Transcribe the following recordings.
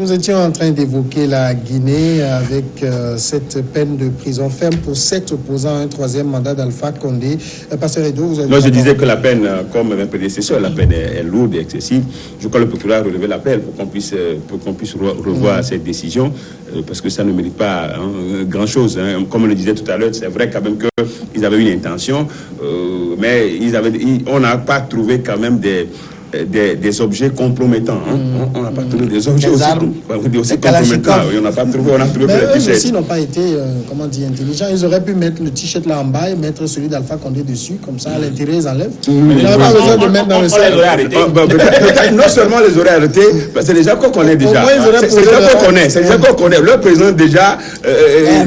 nous étions en train d'évoquer la Guinée avec cette peine de prison ferme pour 7 opposants à un 3e mandat d'Alpha Condé. Pasteur Edo, vous avez... Non, je disais que la peine, comme mes prédécesseurs, la peine est lourde et excessive. Je crois que le procureur a relevé l'appel pour qu'on puisse revoir cette décision, parce que ça ne mérite pas grand-chose. Comme on le disait tout à l'heure, c'est vrai quand même qu'ils avaient une intention, mais on n'a pas trouvé quand même des objets compromettants. On n'a pas trouvé des objets aussi compromettants. On n'a pas trouvé. On a trouvé mais eux aussi n'ont pas été, intelligents. Ils auraient pu mettre le t-shirt là en bas et mettre celui d'Alpha Condé dessus, comme ça, à l'intérieur, ils enlèvent. Ils n'avaient pas besoin de mettre dans le sac. Non seulement les aurait arrêtés, c'est déjà qu'on connaît déjà. C'est déjà qu'on connaît. Le président déjà est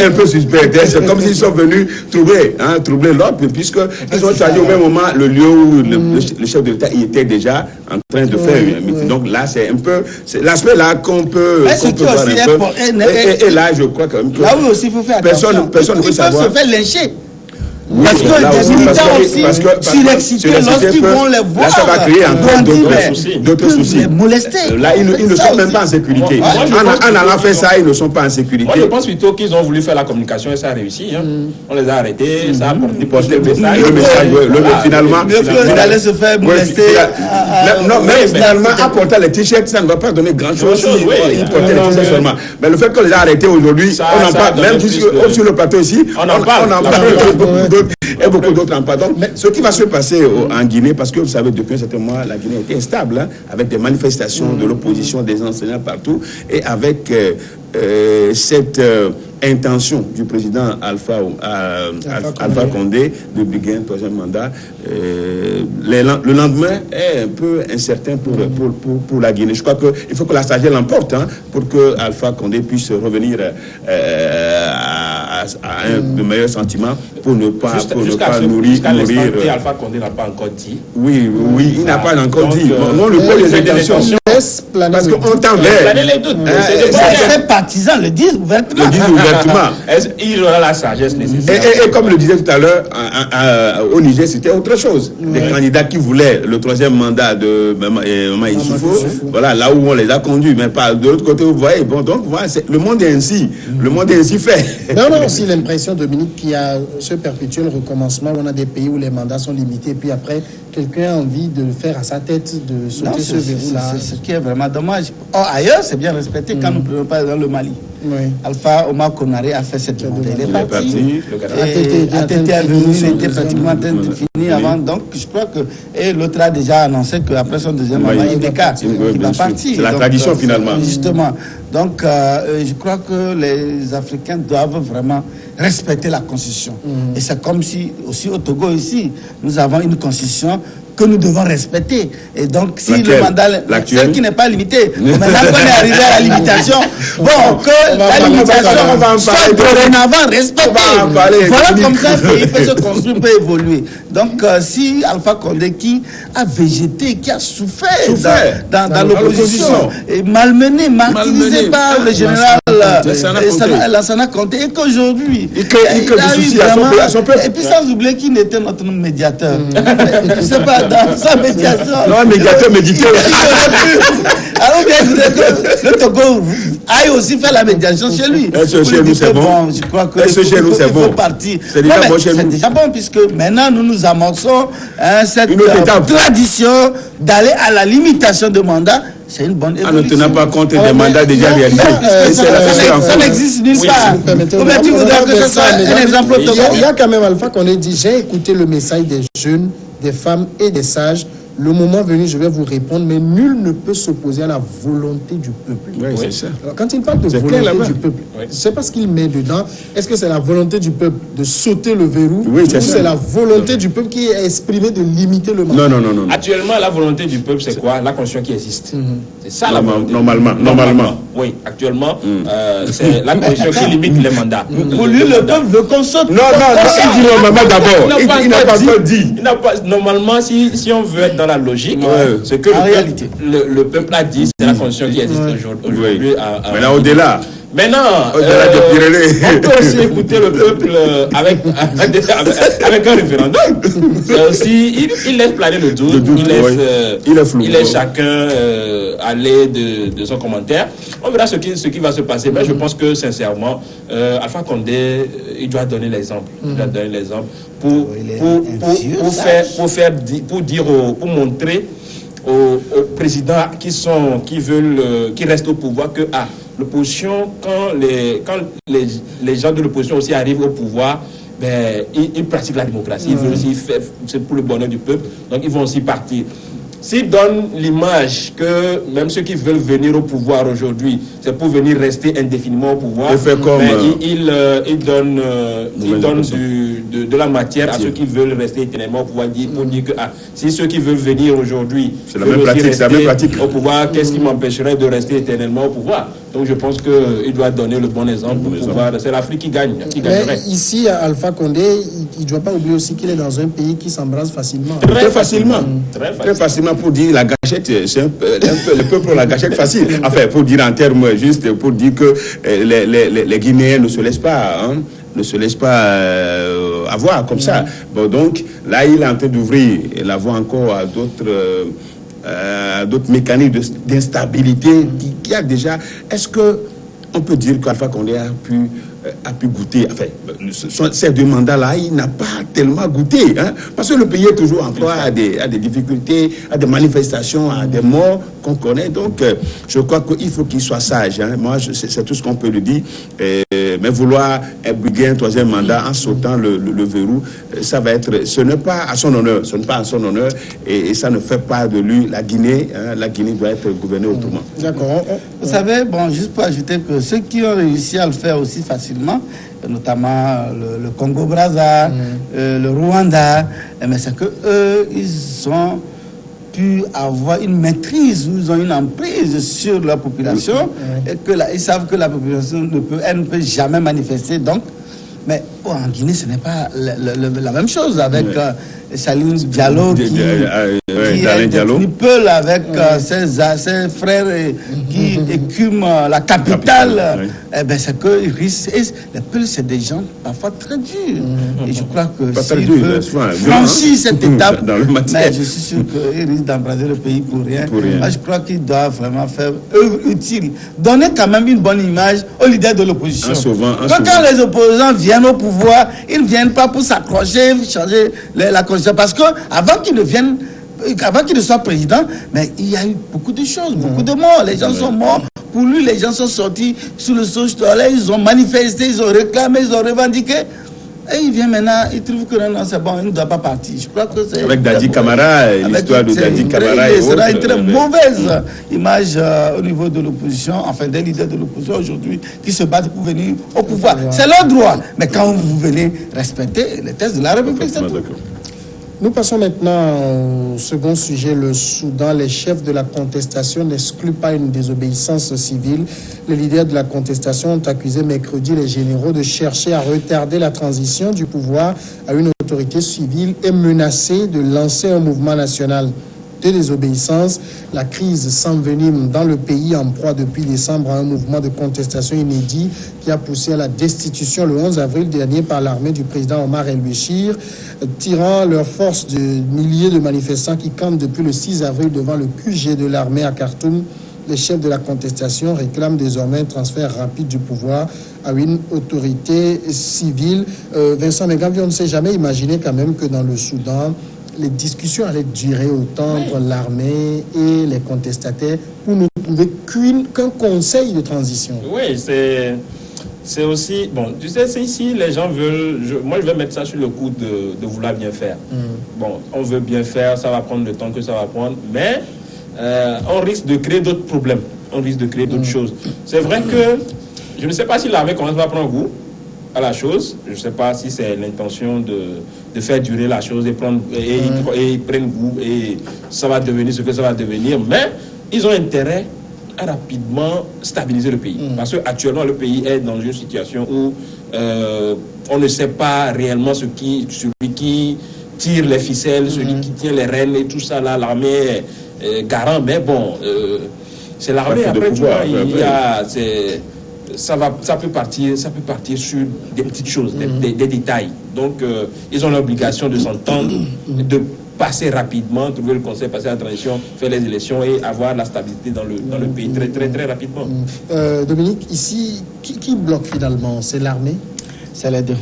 un peu suspect. C'est comme s'ils sont venus troubler l'ordre, puisqu'ils ont choisi au même moment le lieu où le chef de l'État était déjà en train de faire un meeting. Donc là, c'est un peu l'aspect là qu'on peut voir un peu. Et là, je crois quand même que là où aussi il faut faire attention. Personne ne peut savoir. Ils peuvent se faire lyncher. Oui, parce que des militants aussi, surexcités, lorsqu'ils vont les voir, là, ça va créer encore d'autres soucis. Là, ils ne sont même pas en sécurité. En allant faire ça, ils ne sont pas en sécurité. Moi, je pense plutôt qu'ils ont voulu faire la communication et ça a réussi. On les a arrêtés, ça a porté le message. Finalement, ils allaient se faire molester. Non, mais finalement, en portant les t-shirts, ça ne va pas donner grand-chose. Ils portaient les t-shirts seulement. Mais le fait qu'on les a arrêtés aujourd'hui, on en parle, même sur le plateau ici, on en parle. Et beaucoup d'autres en parlent. Mais ce qui va se passer en Guinée, parce que vous savez, depuis un certain mois, la Guinée était instable, avec des manifestations de l'opposition, des enseignants partout, et avec cette intention du président Alpha Condé de briguer un 3e mandat, le lendemain est un peu incertain pour la Guinée. Je crois qu'il faut que la sagesse l'emporte pour que Alpha Condé puisse revenir à un meilleur sentiment pour ne pas nourrir. Alpha Condé n'a pas encore dit. Oui, il n'a pas encore dit. Non, le pôle des intentions. Parce qu'on t'en les doutes. Ces partisans le disent ouvertement. Il aura la sagesse nécessaire. Et comme le disait tout à l'heure, au Niger, c'était autre chose. Des candidats qui voulaient le 3e mandat de Maman Issoufou, voilà, là où on les a conduits, mais pas de l'autre côté, vous voyez. Bon, donc, voilà, le monde est ainsi. Le monde est ainsi fait. Non, aussi l'impression, Dominique, qu'il y a ce perpétuel recommencement où on a des pays où les mandats sont limités, et puis après, quelqu'un a envie de le faire à sa tête, de sauter ce verrou-là. C'est ce qui est vraiment dommage. Ailleurs, c'est bien respecté quand nous ne prenons pas dans le Mali. Alpha Omar Konaré a fait cette demande. Il est parti. ATT est venu, il était pratiquement en train de finir avant. Donc, je crois que. Et l'autre a déjà annoncé qu'après son 2e mandat, il va partir. C'est la tradition finalement. Justement. Donc, je crois que les Africains doivent vraiment respecter la Constitution. Et c'est comme si, aussi au Togo, ici, nous avons une Constitution que nous devons respecter. Et donc, si le mandat, celle qui n'est pas limitée, maintenant qu'on est arrivé à la limitation, que la limitation soit dorénavant respectée. Voilà comme ça le pays peut se construire, peut évoluer. Donc, si Alpha Condé, qui a végété, qui a souffert dans l'opposition, et malmené, martyrisé par le général Lansana Conté, et qu'aujourd'hui, il a eu vraiment... Et puis sans oublier qu'il était notre médiateur. Je ne sais pas, dans sa médiation. Non, médiateur médité. Alors bien, je voudrais que le Togo aille aussi faire la médiation chez lui. Chez nous, c'est bon. Je crois que chez nous, c'est bon. C'est déjà bon chez nous. C'est déjà bon, puisque maintenant, nous amorçons cette tradition d'aller à la limitation de mandat. C'est une bonne évolution. En ne tenant pas compte des mandats déjà réalisés. Ça n'existe nulle part. Comment tu voudrais que ce soit un exemple au Togo? Il y a quand même Alpha qu'on ait dit, j'ai écouté le message des jeunes, des femmes et des sages. Le moment venu, je vais vous répondre, mais nul ne peut s'opposer à la volonté du peuple. Oui, c'est ça. Alors, quand il parle de volonté du peuple, c'est pas ce qu'il met dedans. Est-ce que c'est la volonté du peuple de sauter le verrou, ou c'est la volonté du peuple qui est exprimée de limiter le mandat? Non. Actuellement, la volonté du peuple, c'est quoi? La Constitution qui existe. C'est ça la volonté. Normalement. Oui, actuellement, c'est la Constitution qui limite les mandats. Pour lui, le peuple veut qu'on saute. Non, il dit normalement d'abord. Il n'a pas encore dit. Normalement, si on veut être dans la logique, c'est que le peuple a dit, c'est la Constitution qui existe aujourd'hui. Maintenant, au-delà, Maintenant, on peut aussi écouter le peuple avec un référendum. Si il laisse planer le doute, il laisse chacun aller de son commentaire. On verra ce qui va se passer. Mais je pense que sincèrement, Alpha Condé, il doit donner l'exemple. Il doit donner l'exemple pour montrer aux présidents qui restent au pouvoir que l'opposition, quand les gens de l'opposition aussi arrivent au pouvoir, ben, ils pratiquent la démocratie. Ils veulent aussi faire, c'est pour le bonheur du peuple, donc ils vont aussi partir. S'ils donnent l'image que même ceux qui veulent venir au pouvoir aujourd'hui, c'est pour venir rester indéfiniment au pouvoir, ils donnent de la matière à ceux qui veulent rester éternellement au pouvoir, pour dire que si ceux qui veulent venir aujourd'hui veulent aussi rester au pouvoir, qu'est-ce qui m'empêcherait de rester éternellement au pouvoir? Donc je pense qu'il doit donner le bon exemple pour pouvoir. C'est l'Afrique qui gagne. Mais ici, Alpha Condé, il ne doit pas oublier aussi qu'il est dans un pays qui s'embrasse facilement. Très facilement. Pour dire la gâchette, c'est le peuple la gâchette facile. Enfin, pour dire en termes juste, pour dire que les Guinéens ne se laissent pas, avoir comme ça. Bon, donc là, il est en train d'ouvrir la voie encore à d'autres mécanismes d'instabilité qui a déjà. Est-ce que on peut dire qu'Alpha Condé a pu goûter, enfin, ces deux mandats-là, il n'a pas tellement goûté, parce que le pays est toujours en proie à des difficultés, à des manifestations, à des morts qu'on connaît. Donc, je crois qu'il faut qu'il soit sage. Moi, c'est tout ce qu'on peut lui dire. Mais vouloir briguer un troisième mandat en sautant le verrou, ça va être, ce n'est pas à son honneur, et ça ne fait pas de lui la Guinée. La Guinée doit être gouvernée autrement. D'accord. Vous savez, bon, juste pour ajouter que ceux qui ont réussi à le faire aussi facilement, notamment le Congo-Brazza, le Rwanda, mais c'est que eux, ils ont pu avoir une maîtrise, ils ont une emprise sur la population, et que ils savent que la population ne peut jamais manifester. Donc, mais en Guinée, ce n'est pas la même chose avec Salim Diallo qui est devenu Peul avec ses frères qui écument la capitale. Eh ben, c'est que les Peuls, c'est des gens parfois très durs. Et je crois que s'il veut franchir cette étape, mais je suis sûr qu'il risque d'embraser le pays pour rien. Moi, je crois qu'il doit vraiment faire œuvre utile. Donner quand même une bonne image aux leaders de l'opposition. Quand les opposants viennent au pouvoir, ils ne viennent pas pour s'accrocher, changer la constitution. Parce qu'avant qu'ils ne soient président, mais il y a eu beaucoup de choses, beaucoup de morts. Les gens sont morts. Pour lui, les gens sont sortis sous le soleil, ils ont manifesté, ils ont réclamé, ils ont revendiqué. Et il vient maintenant, il trouve que non, c'est bon, il ne doit pas partir. Je crois que c'est... Avec Dadi Camara, l'histoire de Dadi Camara... Ce sera une très mauvaise image au niveau de l'opposition, enfin des leaders de l'opposition aujourd'hui, qui se battent pour venir au pouvoir. C'est leur droit. Mais quand vous venez respecter les thèses de la République, c'est tout. Nous passons maintenant au second sujet, le Soudan. Les chefs de la contestation n'excluent pas une désobéissance civile. Les leaders de la contestation ont accusé mercredi les généraux de chercher à retarder la transition du pouvoir à une autorité civile et menacé de lancer un mouvement national de désobéissance. La crise s'envenime dans le pays en proie depuis décembre à un mouvement de contestation inédit qui a poussé à la destitution le 11 avril dernier par l'armée du président Omar el-Béchir, tirant leurs forces de milliers de manifestants qui campent depuis le 6 avril devant le QG de l'armée à Khartoum. Les chefs de la contestation réclament désormais un transfert rapide du pouvoir à une autorité civile. Vincent Megambi, on ne s'est jamais imaginé quand même que dans le Soudan, les discussions allaient durer autant entre l'armée et les contestataires pour ne trouver qu'un conseil de transition. Oui, c'est aussi... Bon, tu sais, c'est ici, les gens veulent... Moi, je vais mettre ça sur le coup de vouloir bien faire. Bon, on veut bien faire, ça va prendre le temps que ça va prendre, mais on risque de créer d'autres problèmes. On risque de créer d'autres choses. C'est vrai que je ne sais pas si l'armée commence à prendre goût à la chose. Je ne sais pas si c'est l'intention de faire durer la chose et ils prennent goût et ça va devenir ce que ça va devenir. Mais ils ont intérêt à rapidement stabiliser le pays. Parce qu'actuellement, le pays est dans une situation où on ne sait pas réellement celui qui tire les ficelles, celui qui tient les rênes et tout ça. Là, l'armée est garant. Mais bon, c'est l'armée. Après, tu vois, il y a... ça peut partir sur des petites choses, des détails. Donc, ils ont l'obligation de s'entendre, de passer rapidement, trouver le conseil, passer la transition, faire les élections et avoir la stabilité dans le pays très, très, très rapidement. Dominique, ici, qui bloque finalement? C'est l'armée? C'est les deux.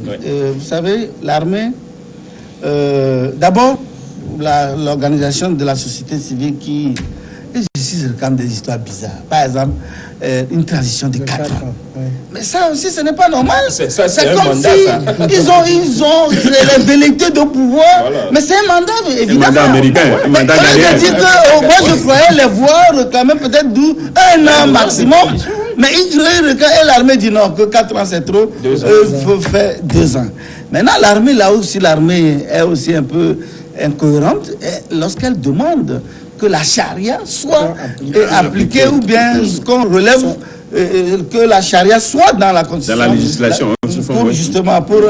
Ouais. Vous savez, l'armée, d'abord, l'organisation de la société civile qui... Je suis quand même des histoires bizarres. Par exemple, une transition de 4 ans. Ouais. Mais ça aussi, ce n'est pas normal. C'est comme mandat, si ça. ils ont les velléités de pouvoir. Voilà. Mais c'est un mandat, évidemment. Un mandat américain, un Mais mandat quand je ghanéen. dis que moi, je croyais les voir quand même peut-être 1 an maximum. Mais et l'armée dit non, que 4 ans c'est trop. Il faut faire 2 ans. Maintenant, l'armée, là aussi, l'armée est aussi un peu incohérente lorsqu'elle demande que la charia soit appliquée ou bien ce qu'on relève que la charia soit dans la constitution. Dans la législation. Justement pour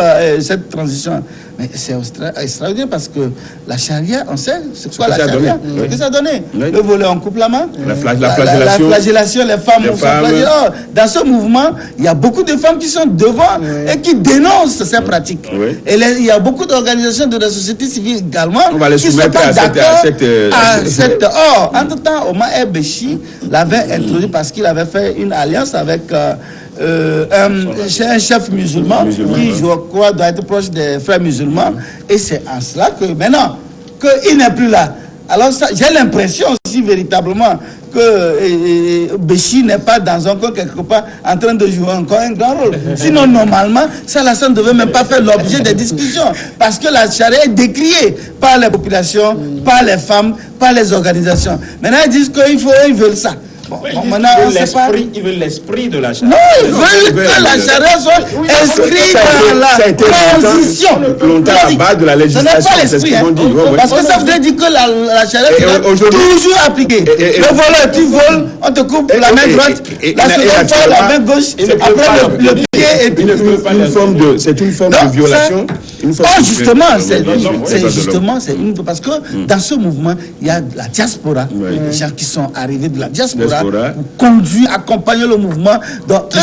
cette transition. Mais c'est extraordinaire parce que la charia, on sait c'est quoi la charia. Qu'est-ce que ça a donné? Le volet en coupe la main. La flagellation. Les femmes sont flagellées. Dans ce mouvement, il y a beaucoup de femmes qui sont devant et qui dénoncent ces pratiques. Et il y a beaucoup d'organisations de la société civile également qui ne sont pas d'accord à cette... Or, entre-temps, Omar El-Béchi l'avait introduit parce qu'il avait fait une alliance avec... un chef musulman qui, je crois, doit être proche des frères musulmans. Et c'est en cela que maintenant, qu'il n'est plus là. Alors, j'ai l'impression aussi véritablement que Béchi n'est pas dans un coin quelque part en train de jouer encore un grand rôle. Sinon, normalement, ça ne devait même pas faire l'objet des discussions. Parce que la charia est décriée par les populations, par les femmes, par les organisations. Maintenant, ils disent qu'ils veulent ça. Maintenant, ils veulent l'esprit de la charia. Non, ils veulent que la charia soit inscrite dans la transition. Longtemps à la base de la législation. C'est ce qu'ils ont dit. Parce que ça veut dire que la charia est toujours appliquée. Le voleur, tu voles, on te coupe la main droite, la seconde fois la main gauche, après le pied et puis c'est une forme de violation. Justement, c'est une parce que dans ce mouvement, il y a la diaspora, les gens qui sont arrivés de la diaspora, conduit, accompagner le mouvement, donc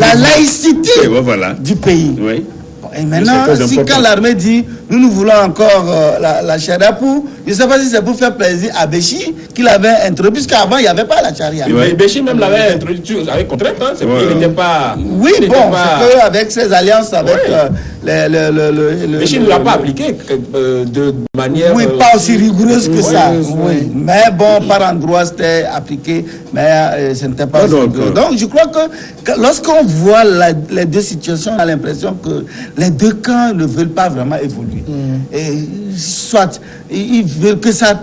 la laïcité du pays. Et maintenant, quand l'armée dit nous voulons encore la charia pour, je ne sais pas si c'est pour faire plaisir à Béchi qu'il avait introduit, puisqu'avant il n'y avait pas la charia. Béchi même l'avait introduit avec contrainte, c'est qu'il n'était pas. Oui, bon, c'est qu'avec ses alliances avec Béchi ne l'a pas appliqué de manière. Oui, pas aussi rigoureuse que ça. Oui. Mais bon, par endroit c'était appliqué, mais ce n'était pas aussi rigoureux. Donc je crois que lorsqu'on voit les deux situations, on a l'impression que les deux camps ne veulent pas vraiment évoluer. Et soit ils veulent que ça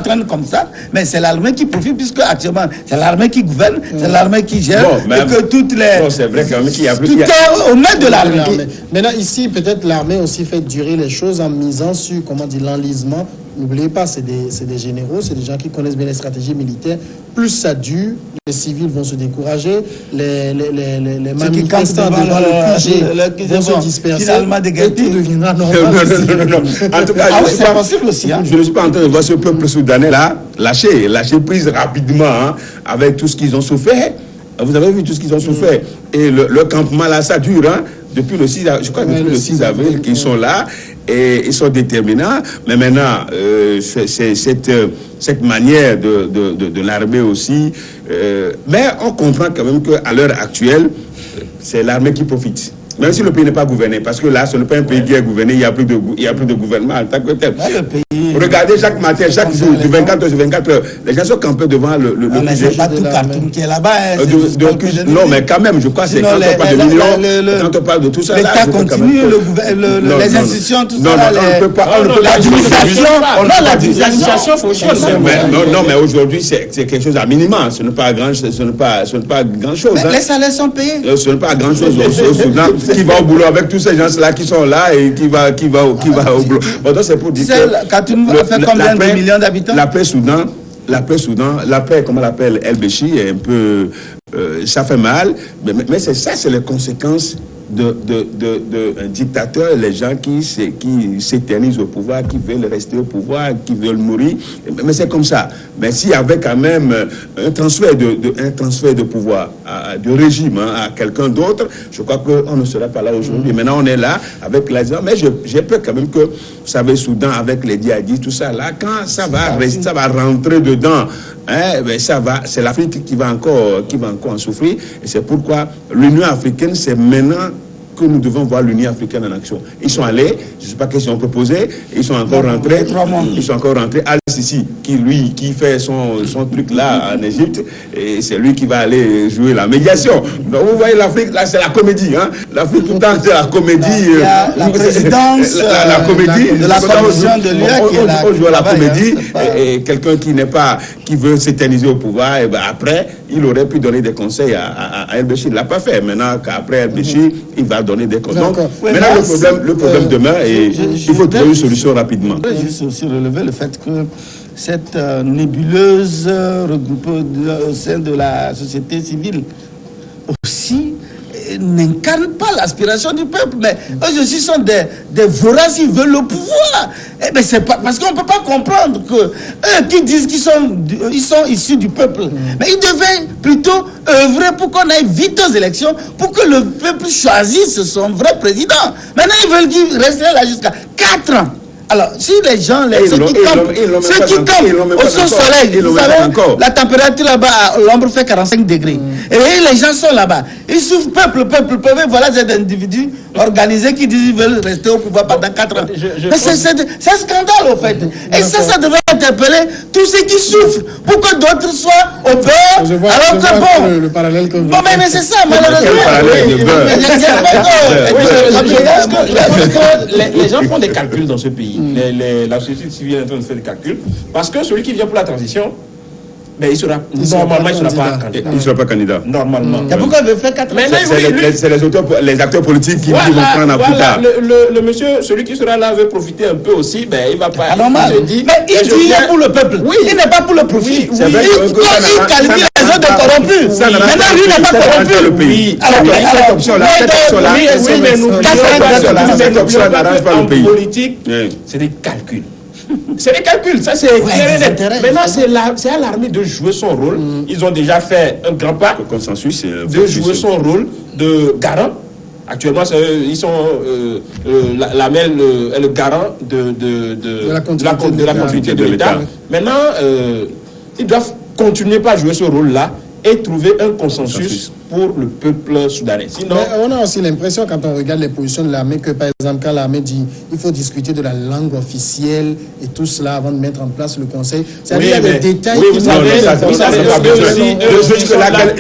traîne comme ça, mais c'est l'armée qui profite, puisque actuellement c'est l'armée qui gouverne, c'est l'armée qui gère, et que toutes les... c'est vrai qu'il y a tout est au mains de l'armée. Maintenant ici, peut-être l'armée aussi fait durer les choses en misant sur, l'enlisement. N'oubliez pas, c'est des généraux, c'est des gens qui connaissent bien les stratégies militaires. Plus ça dure, les civils vont se décourager, les manifestants devant le QG vont se disperser, et tout deviendra normal. Non. En tout cas, c'est possible aussi. Je ne suis pas en train de voir ce peuple soudanais là lâcher prise rapidement avec tout ce qu'ils ont souffert. Vous avez vu tout ce qu'ils ont souffert. Et le campement là, ça dure, depuis le 6 avril, je crois depuis le 6 avril qu'ils sont là et ils sont déterminants. Mais maintenant, c'est cette manière de l'armée aussi. Mais on comprend quand même qu'à l'heure actuelle, c'est l'armée qui profite. Même si le pays n'est pas gouverné, parce que là, ce n'est pas un pays qui est gouverné, il n'y a plus de gouvernement en tant que tel. Regardez chaque matin, chaque jour, de 24 heures sur 24 heures, les gens sont campés devant le mais c'est pas tout Khartoum qui est là-bas. Non, mais quand même, je crois que c'est quand on parle de l'Union, quand on parle de tout ça. L'État continue, les institutions, tout ça. On ne peut pas. L'administration fonctionne. Non, mais aujourd'hui, c'est quelque chose à minimum. Ce n'est pas grand-chose. Les salaires sont payés. Ce n'est pas grand-chose au Soudan. Qui va au boulot avec tous ces gens-là qui sont là et qui va au boulot. Bon, donc c'est pour dire que Khartoum a fait combien de millions d'habitants? La paix Soudan, comme on l'appelle El-Béchi, est un peu, ça fait mal, mais c'est les conséquences d'un dictateur, les gens qui s'éternisent au pouvoir, qui veulent rester au pouvoir, qui veulent mourir, mais c'est comme ça. Mais s'il y avait quand même un transfert de pouvoir, de régime à quelqu'un d'autre, je crois qu'on ne serait pas là aujourd'hui. Maintenant, on est là avec les gens. Mais j'ai peur quand même que, vous savez, Soudan, avec les djihadistes, tout ça, là, quand ça va rentrer dedans, hein, ben c'est l'Afrique qui va encore en souffrir. Et c'est pourquoi l'Union africaine, c'est maintenant que nous devons voir l'Union africaine en action. Ils sont allés, je ne sais pas qu'est-ce qu'ils ont proposé, ils sont encore rentrés. Ils sont encore rentrés. Al-Sisi, qui fait son truc là en Égypte, et c'est lui qui va aller jouer la médiation. Donc vous voyez, l'Afrique, là, c'est la comédie. Hein? L'Afrique, tout le temps, c'est la comédie. La présidence la comédie de la commission de l'UE. On joue à la comédie, et quelqu'un qui veut s'éterniser au pouvoir, et ben après, il aurait pu donner des conseils à El-Béchir. Il ne l'a pas fait. Maintenant qu'après El-Béchir, il va donner des conseils. Donc, maintenant, le problème demeure et il faut trouver une solution rapidement. Je voudrais juste aussi relever le fait que cette nébuleuse regroupée au sein de la société civile aussi n'incarne pas l'aspiration du peuple, mais eux aussi sont des voraces, ils veulent le pouvoir. Eh ben c'est pas parce qu'on peut pas comprendre que eux qui disent qu'ils sont issus du peuple, mais ils devaient plutôt œuvrer pour qu'on aille vite aux élections, pour que le peuple choisisse son vrai président. Maintenant ils veulent rester là jusqu'à 4 ans. Alors, si les gens, ceux qui campent au soleil, vous savez, la température là-bas, l'ombre fait 45 degrés. Et les gens sont là-bas. Ils souffrent, peuple, voilà des individus organisés qui disent qu'ils veulent rester au pouvoir pendant 4 ans. Mais c'est un scandale, au fait. Et ça devrait interpeller tous ceux qui souffrent, pour que d'autres soient au beurre. Alors que bon. Le parallèle que vous mais c'est ça, malheureusement. Les gens font des calculs dans ce pays. La société civile est en train de faire des calculs, parce que celui qui vient pour la transition, mais il sera pas candidat. Normalement. Et pourquoi il veut faire 4 ans? C'est les acteurs politiques qui vont prendre un coup tard. Le monsieur, celui qui sera là, veut profiter un peu aussi, ben il va pas. Normal. Mais il dit pour le peuple. Oui. Il n'est pas pour le profit. Il qualifie les autres de corrompus. Maintenant, lui n'est pas corrompu. Oui. Alors, cette option n'arrange pas le pays. En politique, c'est des calculs. C'est des calculs, ça c'est clair et net. Maintenant, c'est à l'armée de jouer son rôle. Ils ont déjà fait un grand pas. Le consensus, de jouer son rôle de garant. Actuellement, ils sont l'armée est le garant de la continuité de l'État. Maintenant, ils doivent continuer par jouer ce rôle-là et trouver un consensus pour le peuple soudanais. Sinon, mais on a aussi l'impression, quand on regarde les positions de l'armée, que par exemple, quand l'armée dit il faut discuter de la langue officielle et tout cela avant de mettre en place le conseil, c'est-à-dire il y a des détails qui vous savez,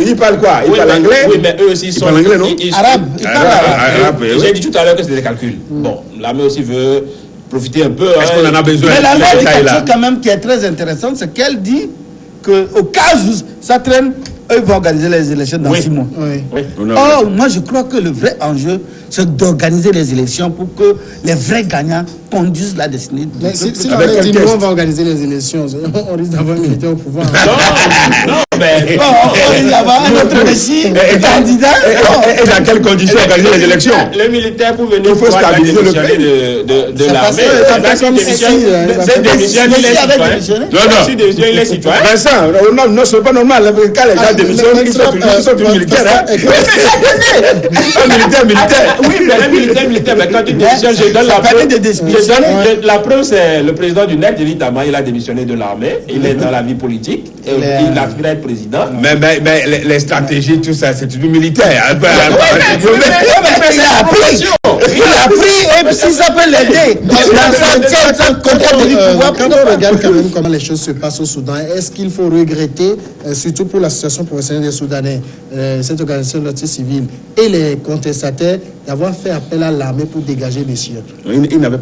ils parlent quoi? Ils parlent anglais? Oui, mais eux aussi ils parlent anglais, non? Arabe. J'ai dit tout à l'heure que c'était des calculs. Bon, l'armée aussi veut profiter un peu. Est-ce qu'on en a besoin? Mais l'armée a quelque chose quand même qui est très intéressante, c'est qu'elle dit qu'au cas où ça traîne, eux vont organiser les élections dans 6 mois. Or, moi je crois que le vrai enjeu, c'est d'organiser les élections pour que les vrais gagnants conduisent la destinée. Mais si on va organiser les élections, on risque d'avoir un militaire au pouvoir. Non, mais on risque d'avoir un autre candidat. Et dans quelles conditions organiser les élections? Le militaire pour venir démissionner de l'armée. Il est citoyen. Vincent, non, c'est pas normal. Quand les gens démissionnent, ils sont tous militaires. Un militaire. Oui, mais un militaire, mais quand tu démissionnes, je donne la preuve. La preuve, c'est le président du NEC, évidemment, il a démissionné de l'armée, il est dans la vie politique, il aspire à être président. Mais les stratégies, tout ça, c'est du militaire. Il a pris, et puis ça peut l'aider. Quand on regarde quand même comment les choses se passent au Soudan, est-ce qu'il faut regretter, surtout pour l'association professionnelle des Soudanais, cette organisation de la société civile et les contestataires, d'avoir fait appel à l'armée pour dégager des sieurs?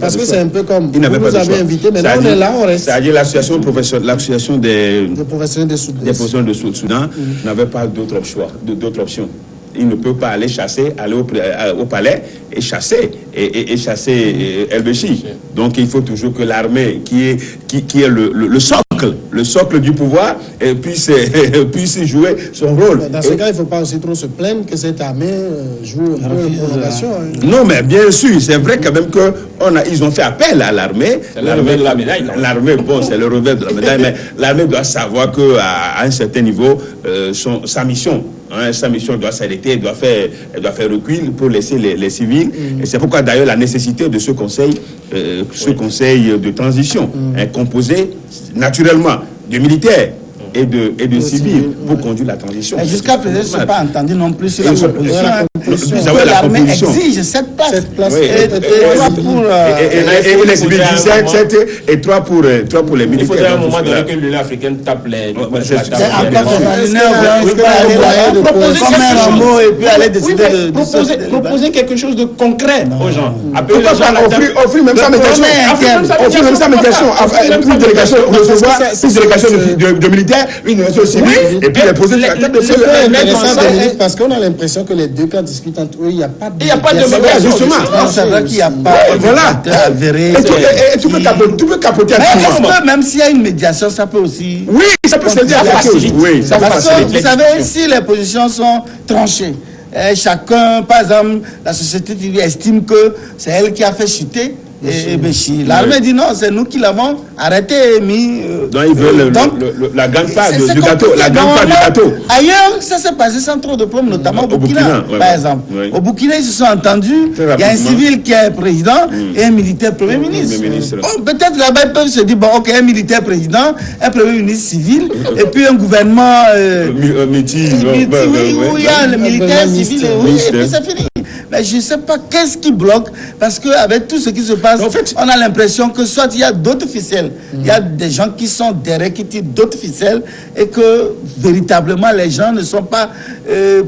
Parce que c'est un peu comme vous nous avez invité, mais là on est là, on reste. C'est-à-dire l'association des professionnels de Soudan n'avait pas d'autre option. Il ne peut pas aller chasser, aller au palais et chasser El-Béchir. Donc il faut toujours que l'armée qui est le socle socle du pouvoir puisse jouer son rôle. Dans ce cas, il ne faut pas aussi trop se plaindre que cette armée joue un peu la prolongation. Non, mais bien sûr, c'est vrai quand même qu'ils ont fait appel à l'armée. C'est le revers de la médaille. L'armée, bon, c'est le revers de la médaille, mais l'armée doit savoir qu'à un certain niveau, sa mission doit s'arrêter, elle doit faire recul pour laisser les civils. Et c'est pourquoi d'ailleurs la nécessité de ce conseil de transition est composé naturellement de militaires et de civils pour conduire la transition. Jusqu'à présent, je ne suis pas entendu non plus sur la proposition. L'armée exige 7 places. Et les civils disent 7 et 3 pour les militaires. Il faudrait à un moment donné que l'Union africaine tape les... Proposer quelque chose de concret aux gens. Offrir même sa médiation. Une délégation recevoir une délégation de militaires, une délégation civile, et puis les poser sur la table de feu. Parce qu'on a l'impression que les deux camps discutent entre eux, il n'y a pas de... Il n'y a pas de médiation, justement. C'est vrai qu'il n'y a pas de avéré. Et tu peux capoter à tout moment. Est-ce que même s'il y a une médiation, ça peut aussi... Oui, ça peut s'aider à la chose. Oui, ça parce que vous savez, si les positions sont tranchées, chacun, par exemple, la société civile estime que c'est elle qui a fait chuter Béchir. L'armée dit non, c'est nous qui l'avons arrêté et mis. Donc ils veulent la grande part du gâteau. La grande part du gâteau. Ailleurs, ça s'est passé sans trop de problèmes, notamment au Burkina, par exemple. Au Burkina, ils se sont entendus. Il y a un civil qui est président et un militaire premier ministre. Peut-être là-bas, ils peuvent se dire, bon, ok, un militaire président, un premier ministre civil, et puis un gouvernement. Où il y a le militaire civil, et puis c'est fini. Mais je ne sais pas qu'est-ce qui bloque, parce qu'avec tout ce qui se passe, en fait, on a l'impression que soit il y a d'autres ficelles, il y a des gens qui sont derrière, qui tirent d'autres ficelles, et que véritablement les gens ne sont pas,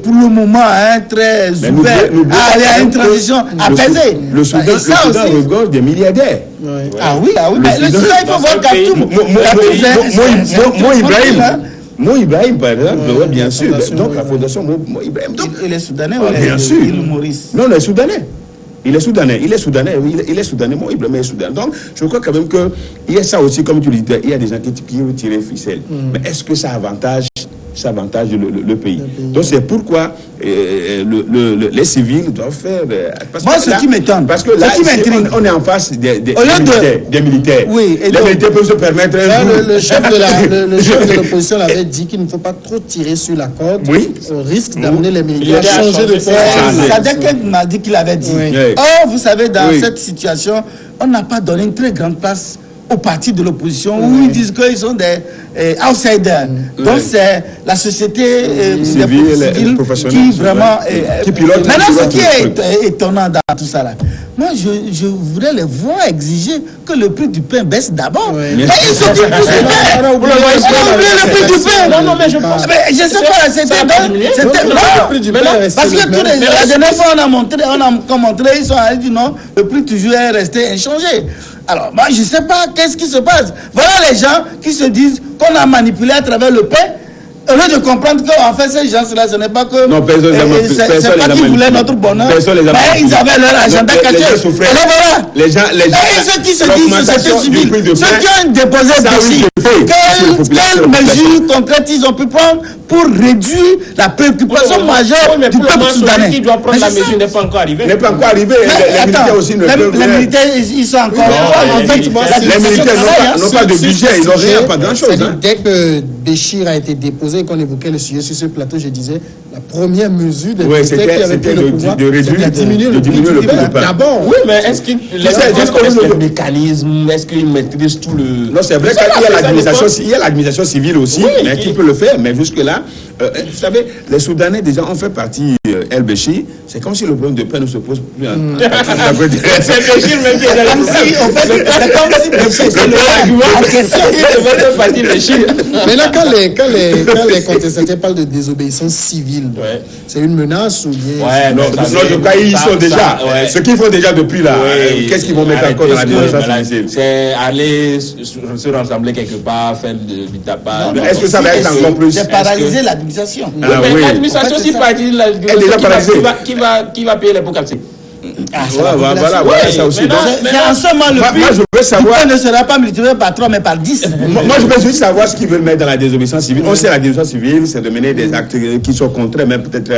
pour le moment, très ouverts à aller à une transition apaisée. Le Soudan regorge des milliardaires. Ouais. Ah oui, mais le Soudan, il faut voir Khartoum. Mo Ibrahim, par exemple, bien sûr. Donc, la fondation Mo Ibrahim. Il est soudanais ou bien sûr. Maurice? Non, il est soudanais. Il est soudanais, Mo Ibrahim est soudanais. Donc, je crois quand même qu'il y a ça aussi, comme tu le disais, il y a des gens qui veulent tirer ficelle. Mais est-ce que ça avantage le pays? Donc, c'est pourquoi les civils doivent faire... Moi, ce qui m'étonne, parce que là, on est en face des militaires. Oui, les militaires peuvent se permettre... Le chef de l'opposition avait dit qu'il ne faut pas trop tirer sur la corde au risque d'amener les militaires à changer de position. Sadek m'a dit qu'il avait dit. Or, vous savez, dans cette situation, on n'a pas donné une très grande place aux partis de l'opposition où ils disent qu'ils sont des outsiders. Donc c'est la société civile qui vraiment qui pilote. Maintenant, ce qui est étonnant dans tout ça là, moi je voudrais les voir exiger que le prix du pain baisse d'abord. Mais ils sont du prix du pain. On a oublié le prix du pain. Non, mais je pense. Mais je sais pas, c'était parce que la dernière fois on a montré, ils ont dit non, le prix toujours est resté inchangé. Alors, moi, je ne sais pas qu'est-ce qui se passe. Voilà les gens qui se disent qu'on a manipulé à travers le pain. Au lieu de comprendre qu'en fait, ces gens-là, ce n'est pas que... Non, personne c'est pas qu'ils voulaient notre bonheur. Mais ils avaient leur agenda caché. Alors voilà. Les gens... Et ceux qui se disent que c'était civil, ceux qui ont déposé le dossier, quelles mesures concrètes ils ont pu prendre pour réduire la préoccupation majeure du peuple soudanais? Qui doit prendre la mesure n'est pas encore arrivé. Les militaires aussi ne peuvent... Les militaires, ils sont encore... En fait, les militaires n'ont pas de budget, ils n'ont rien, pas grand-chose. Dès que Béchir a été déposé, qu'on évoquait le sujet sur ce plateau, je disais, la première mesure des militaires qui avaient pris le pouvoir, c'était de diminuer le prix du pain. D'abord. Oui, mais est-ce qu'ils connaissent le mécanisme? Est-ce qu'ils maîtrisent tout le... Non, c'est vrai qu'il y a l'administration civile aussi, mais qui peut le faire. Mais jusque-là, vous savez, les Soudanais, déjà, ont fait partie El-Béchir. C'est comme si le problème de pain ne se pose plus. C'est Béchir même qui est dans comme si, en fait, c'est comme si Béchir, c'est le parti Béchir. Maintenant, quand les contestataires parlent de désobéissance civile, c'est une menace ou bien... Non, je crois qu'ils sont déjà. Ce qu'ils font déjà depuis là, qu'est-ce qu'ils vont mettre encore dans l'administration civile? C'est aller se rassembler quelque part, faire du tapas. Est-ce que ça va être encore plus? C'est paralyser l'administration. L'administration, si partie, qui va payer les pots cassés? Voilà, ça aussi. C'est en ce moment le prix. Moi, je veux savoir... ne sera pas multiplié par 3, mais par 10. Moi, je veux juste savoir ce qu'ils veulent mettre dans la désobéissance civile. On sait la désobéissance civile, c'est de mener des actes qui sont contraires, même peut-être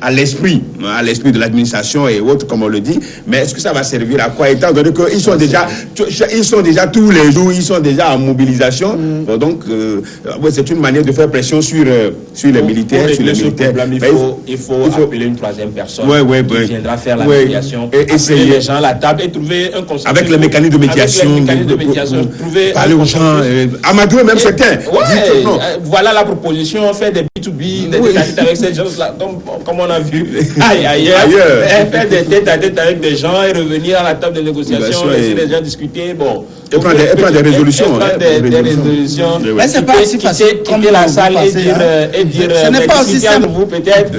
à l'esprit de l'administration et autres, comme on le dit. Mais est-ce que ça va servir à quoi, étant donné qu'ils sont déjà tous les jours, ils sont déjà en mobilisation. Bon, donc, c'est une manière de faire pression sur les militaires. Il faut appeler une troisième personne qui viendra faire la médiation, et essayer les gens à la table et trouver un consensus. Avec le mécanisme de médiation. Parler aux gens, amadouer même certains. Voilà la proposition, faire des B2B, des tête-à-tête avec ces gens-là, comme on a vu ailleurs. Faire des tête-à-tête avec des gens et revenir à la table de négociation, laisser les gens discuter, bon. Et prendre des résolutions. Des résolutions. Mais c'est pas aussi facile comme la salle et dire ce n'est pas aussi simple. Vous peut-être.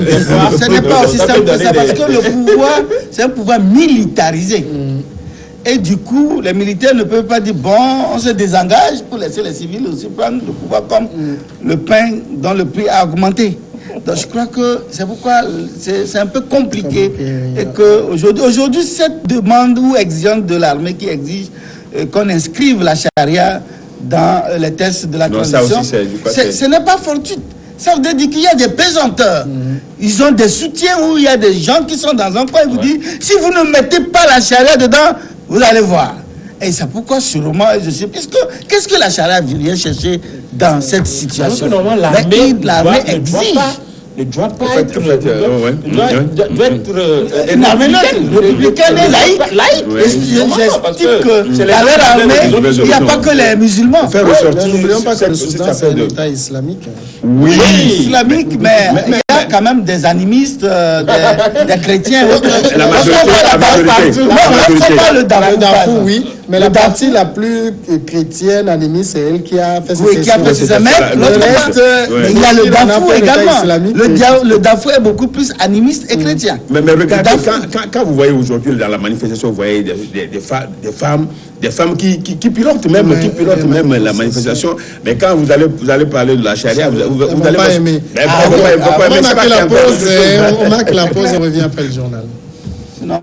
Ce n'est pas aussi simple que ça, parce que le pouvoir, c'est un pouvoir militarisé. Et du coup, les militaires ne peuvent pas dire, bon, on se désengage pour laisser les civils aussi prendre le pouvoir comme le pain dont le prix a augmenté. Donc je crois que c'est pourquoi c'est un peu compliqué. Et qu'aujourd'hui, cette demande ou exigence de l'armée qui exige qu'on inscrive la charia dans les tests de la transition, ce n'est pas fortuit. Ça veut dire qu'il y a des pesanteurs. Ils ont des soutiens où il y a des gens qui sont dans un coin et vous disent, si vous ne mettez pas la charia dedans, vous allez voir. Et c'est pourquoi sûrement, je sais, qu'est-ce que la charia vient chercher dans cette situation? L'armée exige. Ne doit pas être une armée républicaine et laïque. J'estime que dans leur armée, il n'y a pas que les musulmans. N'oublions pas que le Soudan, c'est un État islamique. Oui, islamique, mais il y a quand même des animistes, des chrétiens. La majorité. Le Darfour, oui. Mais la partie la plus chrétienne, animiste, c'est elle qui a fait ça. Mais le reste, il y a le Darfour également. Le Darfour est beaucoup plus animiste et chrétien. Mais regardez, quand vous voyez aujourd'hui dans la manifestation, vous voyez des femmes qui pilotent même, la manifestation. Mais quand vous allez parler de la charia, vous allez pas aimer. On marque la pause et on revient après le journal. Non.